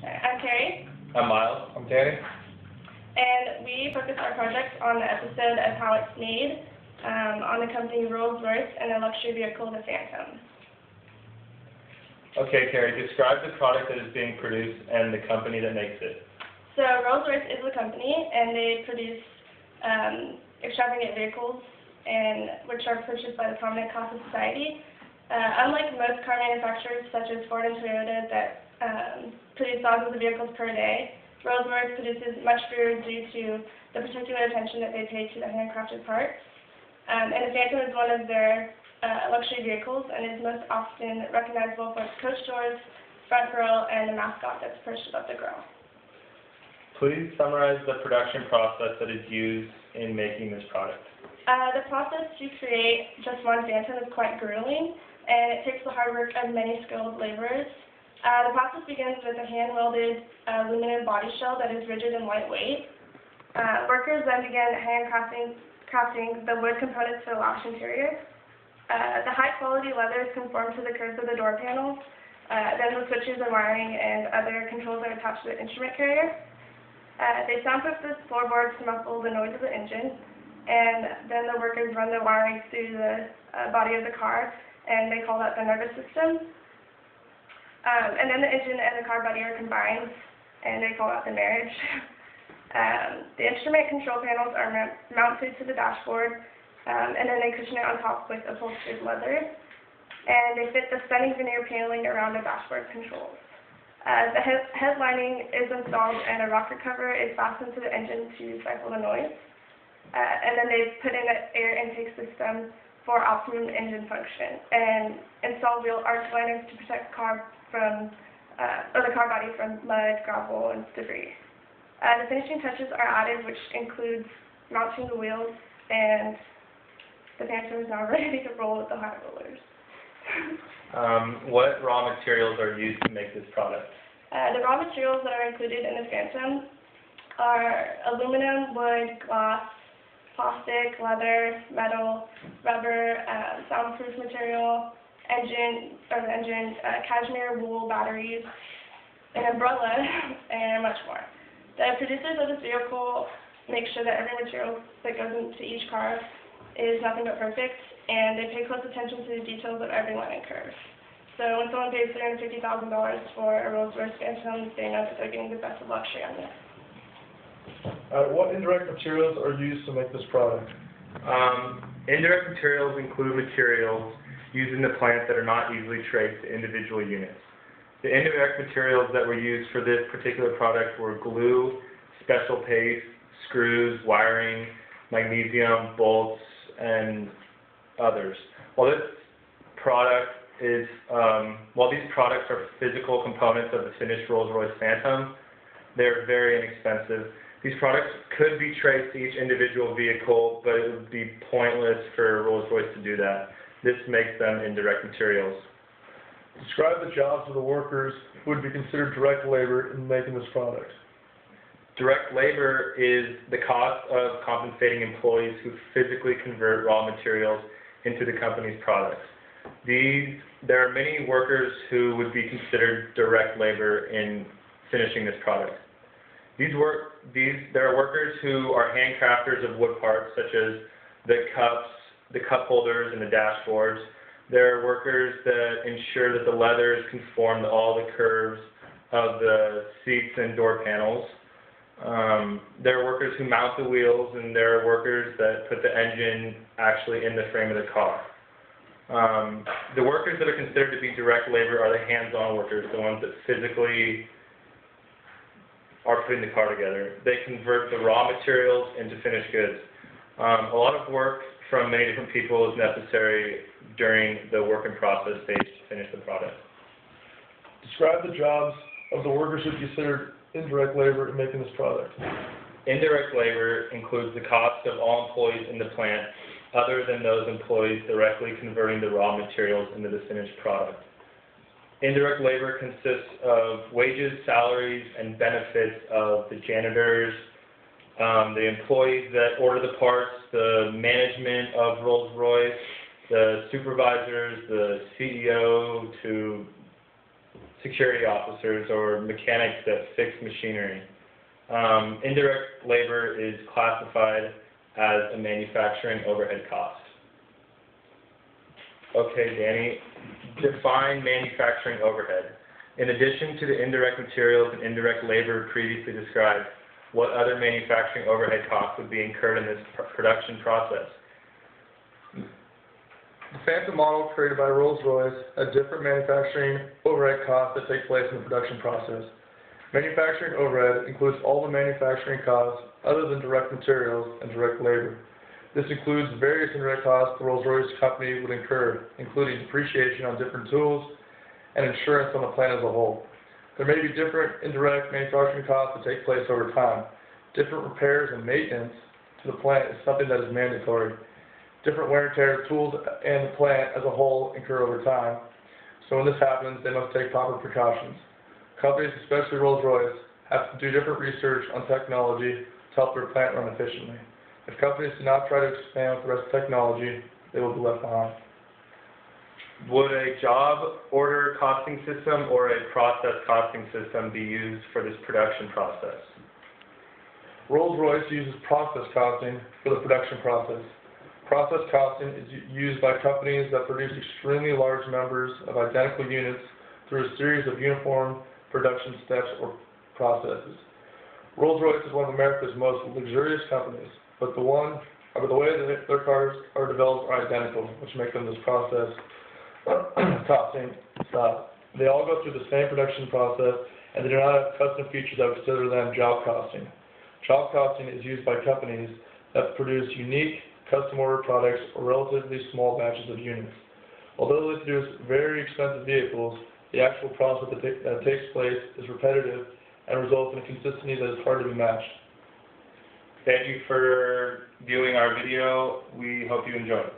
I'm Carrie. I'm Miles. I'm Danny. And we focus our project on the episode of how it's made on the company Rolls-Royce and the luxury vehicle, the Phantom. Okay, Carrie, describe the product that is being produced and the company that makes it. So Rolls-Royce is the company, and they produce extravagant vehicles, and which are purchased by the prominent class of society. Unlike most car manufacturers, such as Ford and Toyota, that produce thousands of vehicles per day, Rolls-Royce produces much fewer due to the particular attention that they pay to the handcrafted parts. And the Phantom is one of their luxury vehicles and is most often recognizable for its coach doors, front grille, and the mascot that's perched above the grille. Please summarize the production process that is used in making this product. The process to create just one Phantom is quite grueling, and it takes the hard work of many skilled laborers. The process begins with a hand-welded aluminum body shell that is rigid and lightweight. Workers then begin crafting the wood components for the lash interior. The high-quality leathers conform to the curves of the door panels. Then the switches and wiring and other controls are attached to the instrument carrier. They soundproof the floorboards to muffle the noise of the engine, and then the workers run the wiring through the body of the car, and they call that the nervous system. And then the engine and the car body are combined, and they call that the marriage. The instrument control panels are mounted to the dashboard, and then they cushion it on top with upholstered leather, and they fit the stunning veneer paneling around the dashboard controls. The head lining is installed, and a rocker cover is fastened to the engine to stifle the noise. And then they put in an air intake system for optimum engine function, and install wheel arch liners to protect the car body from mud, gravel, and debris. The finishing touches are added, which includes mounting the wheels, and the Phantom is now ready to roll with the high rollers. What raw materials are used to make this product? The raw materials that are included in the Phantom are aluminum, wood, glass, plastic, leather, metal, rubber, soundproof material, engine, cashmere, wool, batteries, an umbrella, and much more. The producers of this vehicle make sure that every material that goes into each car is nothing but perfect, and they pay close attention to the details of every line and curve. So when someone pays $350,000 for a Rolls-Royce Phantom, they know that they're getting the best of luxury on this. What indirect materials are used to make this product? Indirect materials include materials used in the plant that are not easily traced to individual units. The indirect materials that were used for this particular product were glue, special paste, screws, wiring, magnesium, bolts, and others. While these products are physical components of the finished Rolls-Royce Phantom, they're very inexpensive. These products could be traced to each individual vehicle, but it would be pointless for Rolls-Royce to do that. This makes them indirect materials. Describe the jobs of the workers who would be considered direct labor in making this product. Direct labor is the cost of compensating employees who physically convert raw materials into the company's products. There are many workers who would be considered direct labor in finishing this product. There are workers who are handcrafters of wood parts, such as the cups, the cup holders, and the dashboards. There are workers that ensure that the leathers conform to all the curves of the seats and door panels. There are workers who mount the wheels, and there are workers that put the engine actually in the frame of the car. The workers that are considered to be direct labor are the hands-on workers, the ones that physically are putting the car together. They convert the raw materials into finished goods. A lot of work from many different people is necessary during the work in process stage to finish the product. Describe the jobs of the workers who are considered indirect labor in making this product. Indirect labor includes the cost of all employees in the plant, other than those employees directly converting the raw materials into the finished product. Indirect labor consists of wages, salaries, and benefits of the janitors, the employees that order the parts, the management of Rolls-Royce, the supervisors, the CEO, to security officers or mechanics that fix machinery. Indirect labor is classified as a manufacturing overhead cost. Okay, Danny, define manufacturing overhead. In addition to the indirect materials and indirect labor previously described, what other manufacturing overhead costs would be incurred in this production process? The Phantom model created by Rolls-Royce had different manufacturing overhead costs that take place in the production process. Manufacturing overhead includes all the manufacturing costs other than direct materials and direct labor. This includes various indirect costs the Rolls-Royce company would incur, including depreciation on different tools and insurance on the plant as a whole. There may be different indirect manufacturing costs that take place over time. Different repairs and maintenance to the plant is something that is mandatory. Different wear and tear of tools and the plant as a whole incur over time. So when this happens, they must take proper precautions. Companies, especially Rolls-Royce, have to do different research on technology to help their plant run efficiently. If companies do not try to expand with the rest of technology, they will be left behind. Would a job order costing system or a process costing system be used for this production process? Rolls-Royce uses process costing for the production process. Process costing is used by companies that produce extremely large numbers of identical units through a series of uniform production steps or processes. Rolls-Royce is one of America's most luxurious companies, but the way that their cars are developed are identical, which makes them this process costing style. They all go through the same production process, and they do not have custom features that would consider them job costing. Job costing is used by companies that produce unique, custom order products or relatively small batches of units. Although they produce very expensive vehicles, the actual process that takes place is repetitive and results in a consistency that is hard to be matched. Thank you for viewing our video. We hope you enjoyed.